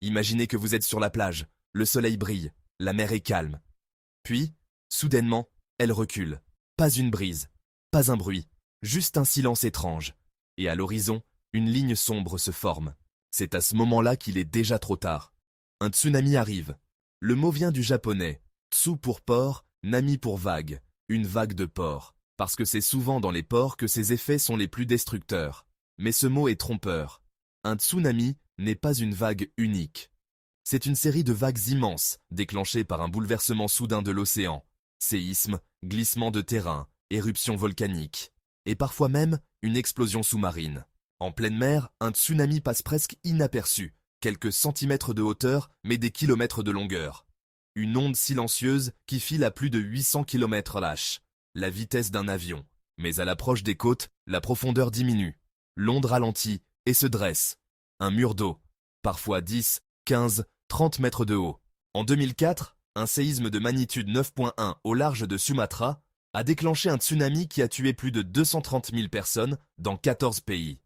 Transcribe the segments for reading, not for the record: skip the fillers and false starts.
Imaginez que vous êtes sur la plage, le soleil brille, la mer est calme. Puis, soudainement, elle recule. Pas une brise, pas un bruit, juste un silence étrange. Et à l'horizon, une ligne sombre se forme. C'est à ce moment-là qu'il est déjà trop tard. Un tsunami arrive. Le mot vient du japonais. Tsu pour port, nami pour vague. Une vague de port. Parce que c'est souvent dans les ports que ces effets sont les plus destructeurs. Mais ce mot est trompeur. Un tsunami n'est pas une vague unique. C'est une série de vagues immenses, déclenchées par un bouleversement soudain de l'océan. Séisme, glissement de terrain, éruption volcanique. Et parfois même, une explosion sous-marine. En pleine mer, un tsunami passe presque inaperçu. Quelques centimètres de hauteur, mais des kilomètres de longueur. Une onde silencieuse qui file à plus de 800 km/h. La vitesse d'un avion. Mais à l'approche des côtes, la profondeur diminue. L'onde ralentit et se dresse. Un mur d'eau. Parfois 10, 15, 30 mètres de haut. En 2004, un séisme de magnitude 9.1 au large de Sumatra a déclenché un tsunami qui a tué plus de 230 000 personnes dans 14 pays.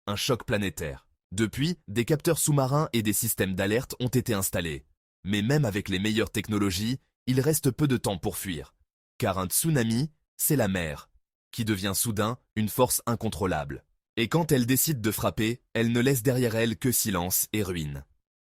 Un choc planétaire. Depuis, des capteurs sous-marins et des systèmes d'alerte ont été installés. Mais même avec les meilleures technologies, il reste peu de temps pour fuir. Car un tsunami, c'est la mer, qui devient soudain une force incontrôlable. Et quand elle décide de frapper, elle ne laisse derrière elle que silence et ruines.